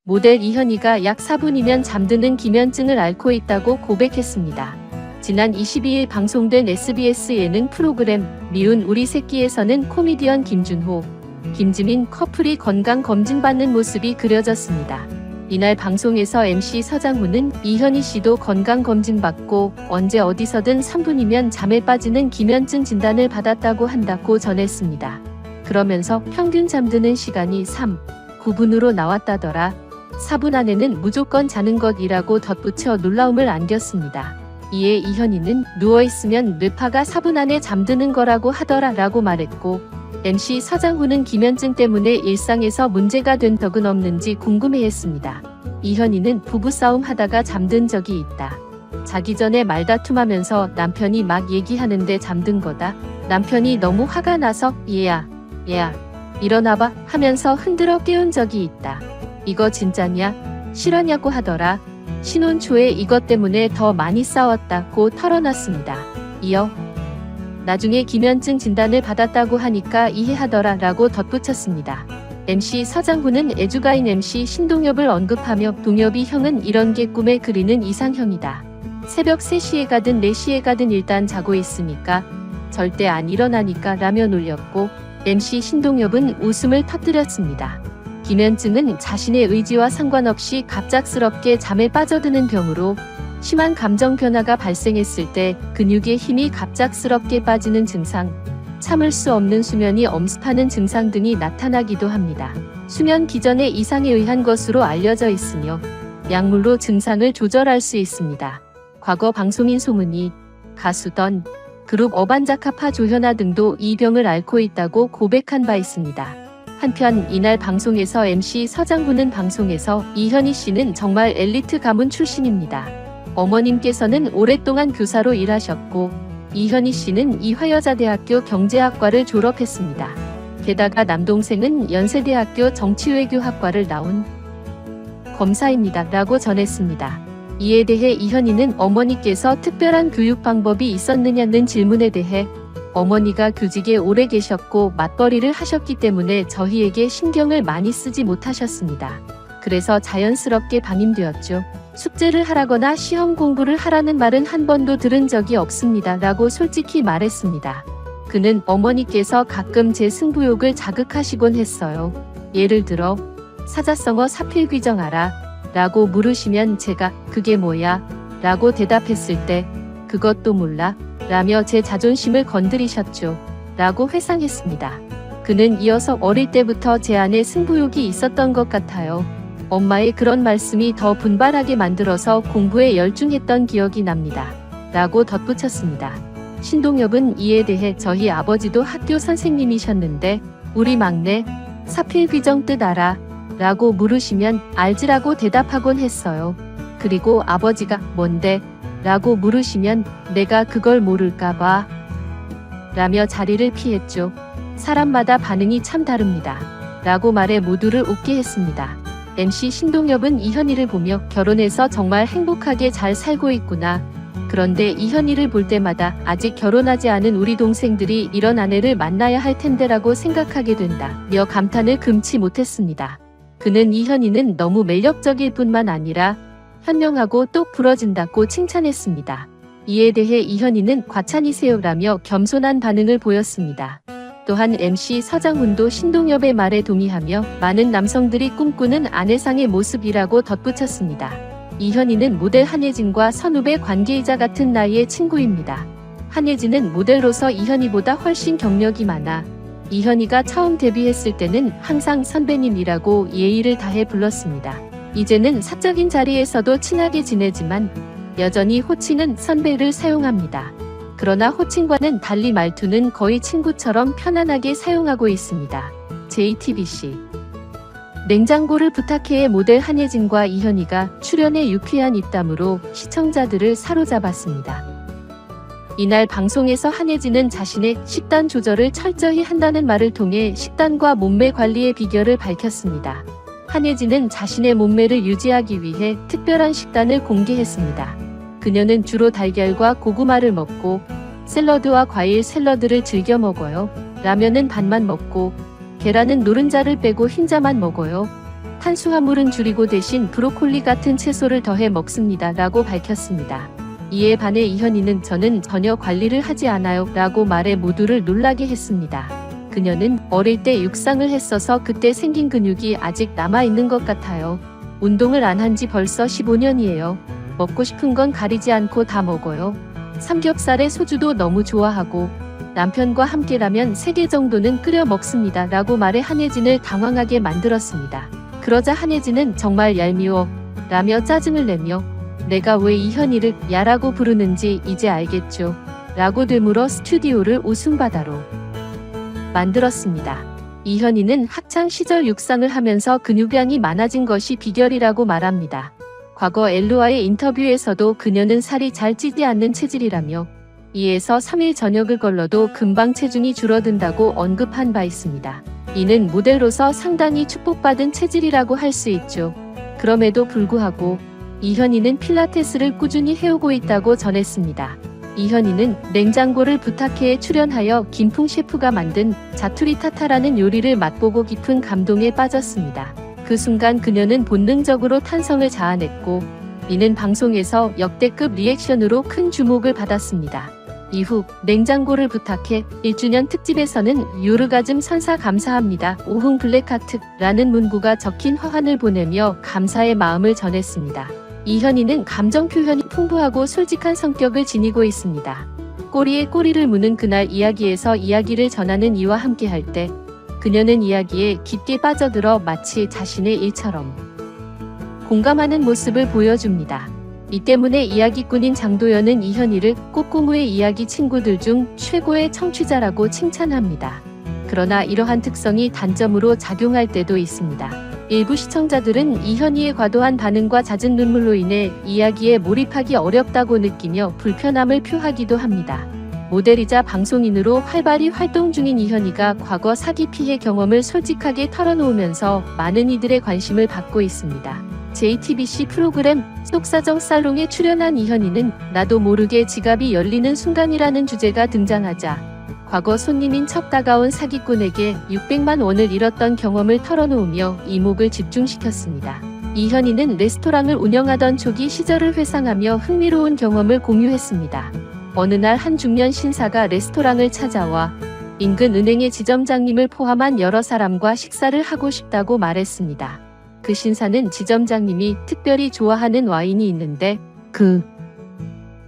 모델 이현희가 약 4분이면 잠드는 기면증을 앓고 있다고 고백했습니다. 지난 22일 방송된 SBS 예능 프로그램 미운 우리 새끼에서는 코미디언 김준호, 김지민 커플이 건강검진받는 모습이 그려졌습니다. 이날 방송에서 MC 서장훈은 이현희 씨도 건강검진받고 언제 어디서든 3분이면 잠에 빠지는 기면증 진단을 받았다고 한다고 전했습니다. 그러면서 평균 잠드는 시간이 9분으로 나왔다더라. 4분 안에는 무조건 자는 것이라고 덧붙여 놀라움을 안겼습니다. 이에 이현희는 누워있으면 뇌파가 4분 안에 잠드는 거라고 하더라 라고 말했고, MC 서장훈은 기면증 때문에 일상에서 문제가 된 적은 없는지 궁금해했습니다. 이현희는 부부싸움 하다가 잠든 적이 있다. 자기 전에 말다툼하면서 남편이 막 얘기하는데 잠든 거다. 남편이 너무 화가 나서 얘야 일어나봐 하면서 흔들어 깨운 적이 있다. 이거 진짜냐? 실화냐고 하더라. 신혼 초에 이것 때문에 더 많이 싸웠다고 털어놨습니다. 이어 나중에 기면증 진단을 받았다고 하니까 이해하더라 라고 덧붙였습니다. MC 서장훈은 애주가인 MC 신동엽을 언급하며 동엽이 형은 이런 게 꿈에 그리는 이상형이다. 새벽 3시에 가든 4시에 가든 일단 자고 있으니까 절대 안 일어나니까 라며 놀렸고, MC 신동엽은 웃음을 터뜨렸습니다. 기면증은 자신의 의지와 상관없이 갑작스럽게 잠에 빠져드는 병으로 심한 감정 변화가 발생했을 때 근육의 힘이 갑작스럽게 빠지는 증상, 참을 수 없는 수면이 엄습하는 증상 등이 나타나기도 합니다. 수면 기전의 이상에 의한 것으로 알려져 있으며 약물로 증상을 조절할 수 있습니다. 과거 방송인 송은이, 가수던 그룹 어반자카파 조현아 등도 이 병을 앓고 있다고 고백한 바 있습니다. 한편 이날 방송에서 MC 서장훈은 방송에서 이현희 씨는 정말 엘리트 가문 출신입니다. 어머님께서는 오랫동안 교사로 일하셨고 이현희 씨는 이화여자대학교 경제학과를 졸업했습니다. 게다가 남동생은 연세대학교 정치외교학과를 나온 검사입니다. 라고 전했습니다. 이에 대해 이현희는 어머니께서 특별한 교육 방법이 있었느냐는 질문에 대해 어머니가 교직에 오래 계셨고 맞벌이를 하셨기 때문에 저희에게 신경을 많이 쓰지 못하셨습니다. 그래서 자연스럽게 방임되었죠. 숙제를 하라거나 시험 공부를 하라는 말은 한 번도 들은 적이 없습니다. 라고 솔직히 말했습니다. 그는 어머니께서 가끔 제 승부욕을 자극하시곤 했어요. 예를 들어 사자성어 사필 귀정하라 라고 물으시면 제가 그게 뭐야? 라고 대답했을 때 그것도 몰라? 라며 제 자존심을 건드리셨죠. 라고 회상했습니다. 그는 이어서 어릴 때부터 제 안에 승부욕이 있었던 것 같아요. 엄마의 그런 말씀이 더 분발하게 만들어서 공부에 열중했던 기억이 납니다. 라고 덧붙였습니다. 신동엽은 이에 대해 저희 아버지도 학교 선생님이셨는데 우리 막내 사필 귀정 뜻 알아? 라고 물으시면 알지라고 대답하곤 했어요. 그리고 아버지가 뭔데? 라고 물으시면 내가 그걸 모를까봐 라며 자리를 피했죠. 사람마다 반응이 참 다릅니다. 라고 말해 모두를 웃게 했습니다. MC 신동엽은 이현희를 보며 결혼해서 정말 행복하게 잘 살고 있구나. 그런데 이현희를 볼 때마다 아직 결혼하지 않은 우리 동생들이 이런 아내를 만나야 할 텐데라고 생각하게 된다며 감탄을 금치 못했습니다. 그는 이현희는 너무 매력적일 뿐만 아니라 현명하고 똑 부러진다고 칭찬했습니다. 이에 대해 이현희는 과찬이세요라며 겸손한 반응을 보였습니다. 또한 MC 서장훈도 신동엽의 말에 동의하며 많은 남성들이 꿈꾸는 아내상의 모습이라고 덧붙였습니다. 이현희는 모델 한예진과 선후배 관계이자 같은 나이의 친구입니다. 한예진은 모델로서 이현희보다 훨씬 경력이 많아 이현희가 처음 데뷔했을 때는 항상 선배님이라고 예의를 다해 불렀습니다. 이제는 사적인 자리에서도 친하게 지내지만 여전히 호칭은 선배를 사용합니다. 그러나 호칭과는 달리 말투는 거의 친구처럼 편안하게 사용하고 있습니다. JTBC 냉장고를 부탁해의 모델 한예진과 이현희가 출연해 유쾌한 입담으로 시청자들을 사로잡았습니다. 이날 방송에서 한예진은 자신의 식단 조절을 철저히 한다는 말을 통해 식단과 몸매 관리의 비결을 밝혔습니다. 한예진은 자신의 몸매를 유지하기 위해 특별한 식단을 공개했습니다. 그녀는 주로 달걀과 고구마를 먹고 샐러드와 과일 샐러드를 즐겨 먹어요. 라면은 반만 먹고 계란은 노른자를 빼고 흰자만 먹어요. 탄수화물은 줄이고 대신 브로콜리 같은 채소를 더해 먹습니다. 라고 밝혔습니다. 이에 반해 이현희는 저는 전혀 관리를 하지 않아요. 라고 말해 모두를 놀라게 했습니다. 그녀는 어릴 때 육상을 했어서 그때 생긴 근육이 아직 남아있는 것 같아요. 운동을 안 한 지 벌써 15년이에요. 먹고 싶은 건 가리지 않고 다 먹어요. 삼겹살에 소주도 너무 좋아하고 남편과 함께라면 3개 정도는 끓여 먹습니다. 라고 말해 한혜진을 당황하게 만들었습니다. 그러자 한혜진은 정말 얄미워 라며 짜증을 내며 내가 왜 이현희를 야라고 부르는지 이제 알겠죠. 라고 되물어 스튜디오를 웃음바다로 만들었습니다. 이현희는 학창 시절 육상을 하면서 근육량이 많아진 것이 비결이라고 말합니다. 과거 엘로와의 인터뷰에서도 그녀는 살이 잘 찌지 않는 체질이라며 2에서 3일 저녁을 걸러도 금방 체중이 줄어든다고 언급한 바 있습니다. 이는 모델로서 상당히 축복받은 체질이라고 할 수 있죠. 그럼에도 불구하고 이현희는 필라테스를 꾸준히 해오고 있다고 전했습니다. 이현희는 냉장고를 부탁해에 출연하여 김풍 셰프가 만든 자투리 타타라는 요리를 맛보고 깊은 감동에 빠졌습니다. 그 순간 그녀는 본능적으로 탄성을 자아냈고 이는 방송에서 역대급 리액션으로 큰 주목을 받았습니다. 이후 냉장고를 부탁해 1주년 특집에서는 요르가즘 선사 감사합니다. 오흥 블랙하트라는 문구가 적힌 화환을 보내며 감사의 마음을 전했습니다. 이현희는 감정 표현이 풍부하고 솔직한 성격을 지니고 있습니다. 꼬리에 꼬리를 무는 그날 이야기에서 이야기를 전하는 이와 함께할 때 그녀는 이야기에 깊게 빠져들어 마치 자신의 일처럼 공감하는 모습을 보여줍니다. 이 때문에 이야기꾼인 장도연은 이현희를 꼬꼬무의 이야기 친구들 중 최고의 청취자라고 칭찬합니다. 그러나 이러한 특성이 단점으로 작용할 때도 있습니다. 일부 시청자들은 이현희의 과도한 반응과 잦은 눈물로 인해 이야기에 몰입하기 어렵다고 느끼며 불편함을 표하기도 합니다. 모델이자 방송인으로 활발히 활동 중인 이현희가 과거 사기 피해 경험을 솔직하게 털어놓으면서 많은 이들의 관심을 받고 있습니다. JTBC 프로그램 속사정 살롱에 출연한 이현희는 나도 모르게 지갑이 열리는 순간이라는 주제가 등장하자 과거 손님인 척 다가온 사기꾼에게 600만 원을 잃었던 경험을 털어놓으며 이목을 집중시켰습니다. 이현희는 레스토랑을 운영하던 초기 시절을 회상하며 흥미로운 경험을 공유했습니다. 어느 날 한 중년 신사가 레스토랑을 찾아와 인근 은행의 지점장님을 포함한 여러 사람과 식사를 하고 싶다고 말했습니다. 그 신사는 지점장님이 특별히 좋아하는 와인이 있는데 그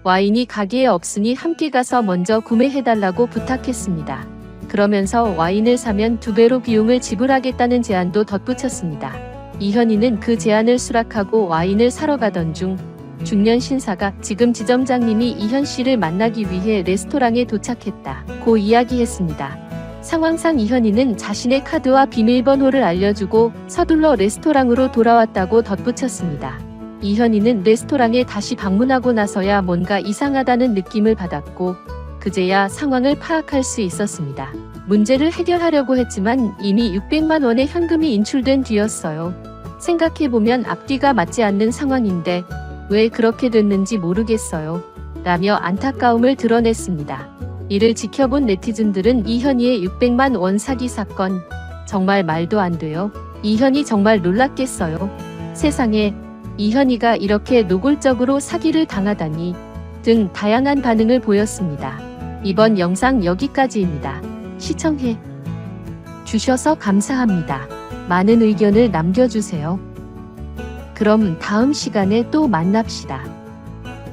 와인이 가게에 없으니 함께 가서 먼저 구매해달라고 부탁했습니다. 그러면서 와인을 사면 2배로 비용을 지불하겠다는 제안도 덧붙였습니다. 이현희는 그 제안을 수락하고 와인을 사러 가던 중 중년 신사가 지금 지점장님이 이현 씨를 만나기 위해 레스토랑에 도착했다고 이야기했습니다. 상황상 이현희는 자신의 카드와 비밀번호를 알려주고 서둘러 레스토랑으로 돌아왔다고 덧붙였습니다. 이현희는 레스토랑에 다시 방문하고 나서야 뭔가 이상하다는 느낌을 받았고 그제야 상황을 파악할 수 있었습니다. 문제를 해결하려고 했지만 이미 600만 원의 현금이 인출된 뒤였어요. 생각해보면 앞뒤가 맞지 않는 상황인데 왜 그렇게 됐는지 모르겠어요. 라며 안타까움을 드러냈습니다. 이를 지켜본 네티즌들은 이현희의 600만 원 사기 사건 정말 말도 안 돼요. 이현희 정말 놀랐겠어요. 세상에 이현희가 이렇게 노골적으로 사기를 당하다니 등 다양한 반응을 보였습니다. 이번 영상 여기까지입니다. 시청해 주셔서 감사합니다. 많은 의견을 남겨주세요. 그럼 다음 시간에 또 만납시다.